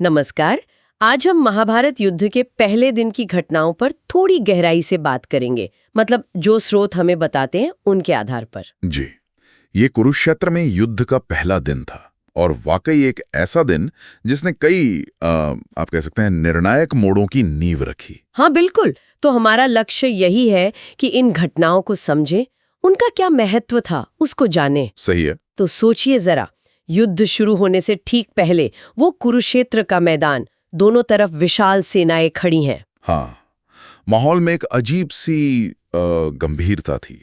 नमस्कार। आज हम महाभारत युद्ध के पहले दिन की घटनाओं पर थोड़ी गहराई से बात करेंगे। मतलब जो स्रोत हमें बताते हैं उनके आधार पर। जी, ये कुरुक्षेत्र में युद्ध का पहला दिन था और वाकई एक ऐसा दिन जिसने कई आप कह सकते हैं निर्णायक मोड़ों की नींव रखी। हाँ बिल्कुल। तो हमारा लक्ष्य यही है कि इन घटनाओं को समझें, उनका क्या महत्व था उसको जानें। सही है। तो सोचिए जरा, युद्ध शुरू होने से ठीक पहले वो कुरुक्षेत्र का मैदान, दोनों तरफ विशाल सेनाएं खड़ी हैं। हाँ, माहौल में एक अजीब सी गंभीरता थी।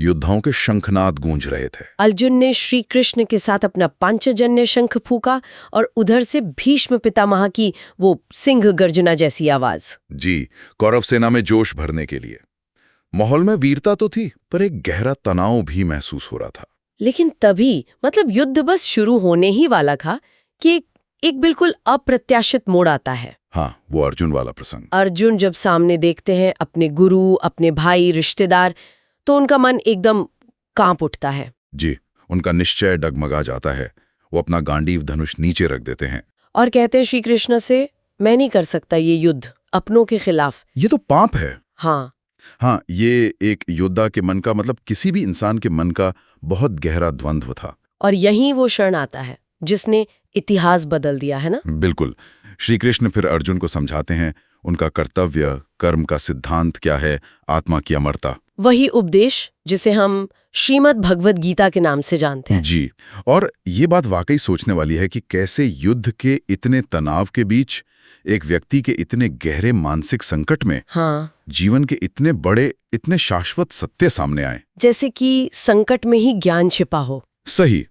योद्धाओं के शंखनाद गूंज रहे थे। अर्जुन ने श्री कृष्ण के साथ अपना पांचजन्य शंख फूका और उधर से भीष्म पितामह की वो सिंह गर्जना जैसी आवाज। जी, कौरव सेना में जोश भरने के लिए। माहौल में वीरता तो थी, पर एक गहरा तनाव भी महसूस हो रहा था। लेकिन तभी, मतलब युद्ध बस शुरू होने ही वाला था कि एक बिल्कुल अप्रत्याशित मोड़ आता है। हाँ, वो अर्जुन वाला प्रसंग। अर्जुन जब सामने देखते हैं अपने गुरु, अपने भाई, रिश्तेदार, तो उनका मन एकदम कांप उठता है। जी, उनका निश्चय डगमगा जाता है। वो अपना गांडीव धनुष नीचे रख देते हैं और कहते हैं श्री कृष्ण से, मैं नहीं कर सकता ये युद्ध अपनों के खिलाफ। ये तो पाप है। हाँ, ये एक योद्धा के मन का, मतलब किसी भी इंसान के मन का बहुत गहरा द्वंद्व था। और यहीं वो क्षण आता है जिसने इतिहास बदल दिया है ना। बिल्कुल। श्री कृष्ण फिर अर्जुन को समझाते हैं उनका कर्तव्य, कर्म का सिद्धांत क्या है, आत्मा की अमरता। वही उपदेश जिसे हम श्रीमद् भगवद गीता के नाम से जानते हैं। जी, और ये बात वाकई सोचने वाली है कि कैसे युद्ध के इतने तनाव के बीच, एक व्यक्ति के इतने गहरे मानसिक संकट में, हाँ, जीवन के इतने बड़े, इतने शाश्वत सत्य सामने आए। जैसे कि संकट में ही ज्ञान छिपा हो। सही।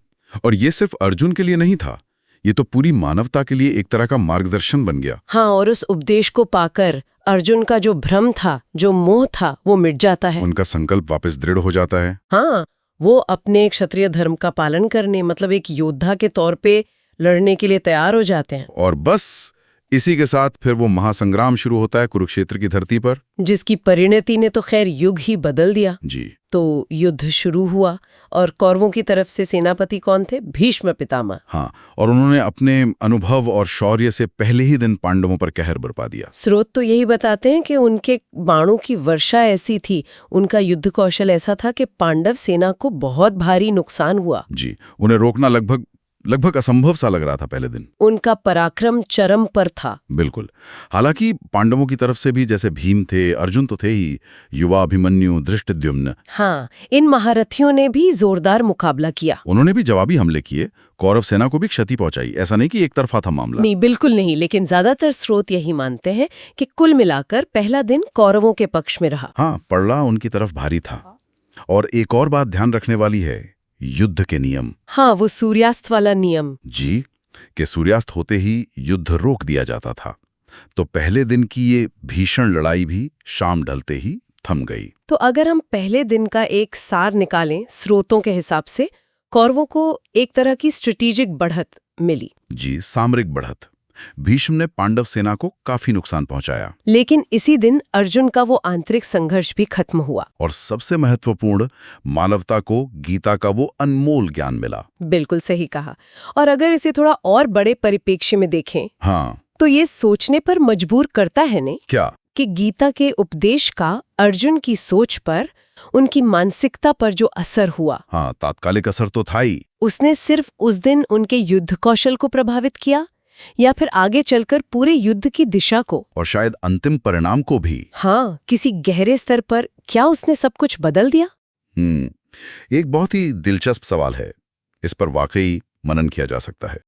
और ये सिर्फ अर्जुन के लिए नहीं था, ये तो पूरी मानवता के लिए एक तरह का मार्गदर्शन बन गया। हाँ, और उस उपदेश को पाकर अर्जुन का जो भ्रम था, जो मोह था, वो मिट जाता है। उनका संकल्प वापस दृढ़ हो जाता है। हाँ, वो अपने क्षत्रिय धर्म का पालन करने, मतलब एक योद्धा के तौर पे लड़ने के लिए तैयार हो जाते हैं। और बस इसी के साथ फिर वो महासंग्राम शुरू होता है कुरुक्षेत्र की धरती पर, जिसकी परिणति ने तो खैर युग ही बदल दिया। जी। तो युद्ध शुरू हुआ और कौरवों की तरफ से सेनापति कौन थे? भीष्म पितामह। हाँ, और उन्होंने अपने अनुभव और शौर्य से पहले ही दिन पांडवों पर कहर बरपा दिया। स्रोत तो यही बताते हैं कि उनके बाणों की वर्षा ऐसी थी, उनका युद्ध कौशल ऐसा था कि पांडव सेना को बहुत भारी नुकसान हुआ। जी, उन्हें रोकना लगभग असंभव सा लग रहा था पहले दिन। उनका पराक्रम चरम पर था। बिल्कुल। हालांकि पांडवों की तरफ से भी जैसे भीम थे, अर्जुन तो थे ही, युवा, अभिमन्यु, धृष्टद्युम्न, हाँ, इन महारथियों ने भी जोरदार मुकाबला किया। उन्होंने भी जवाबी हमले किए, कौरव सेना को भी क्षति पहुंचाई। ऐसा नहीं कि एक तरफा था मामला। नहीं, बिल्कुल नहीं। लेकिन ज्यादातर स्रोत यही मानते हैं कि कुल मिलाकर पहला दिन कौरवों के पक्ष में रहा। हाँ, पड़ला उनकी तरफ भारी था। और एक और बात ध्यान रखने वाली है, युद्ध के नियम। हाँ, वो सूर्यास्त वाला नियम। जी, कि सूर्यास्त होते ही युद्ध रोक दिया जाता था। तो पहले दिन की ये भीषण लड़ाई भी शाम ढलते ही थम गई। तो अगर हम पहले दिन का एक सार निकालें स्रोतों के हिसाब से, कौरवों को एक तरह की स्ट्रेटेजिक बढ़त मिली। जी, सामरिक बढ़त। भीष्म ने पांडव सेना को काफी नुकसान पहुंचाया। लेकिन इसी दिन अर्जुन का वो आंतरिक संघर्ष भी खत्म हुआ। और सबसे महत्वपूर्ण, मानवता को गीता का वो अनमोल ज्ञान मिला। बिल्कुल सही कहा। और अगर इसे थोड़ा और बड़े परिप्रेक्ष्य में देखें, हाँ, तो ये सोचने पर मजबूर करता है नहीं क्या कि गीता के उपदेश का अर्जुन की सोच पर, उनकी मानसिकता पर जो असर हुआ। हाँ, तात्कालिक असर तो था ही। उसने सिर्फ उस दिन उनके युद्ध कौशल को प्रभावित किया या फिर आगे चलकर पूरे युद्ध की दिशा को, और शायद अंतिम परिणाम को भी। हाँ, किसी गहरे स्तर पर क्या उसने सब कुछ बदल दिया? एक बहुत ही दिलचस्प सवाल है। इस पर वाकई मनन किया जा सकता है।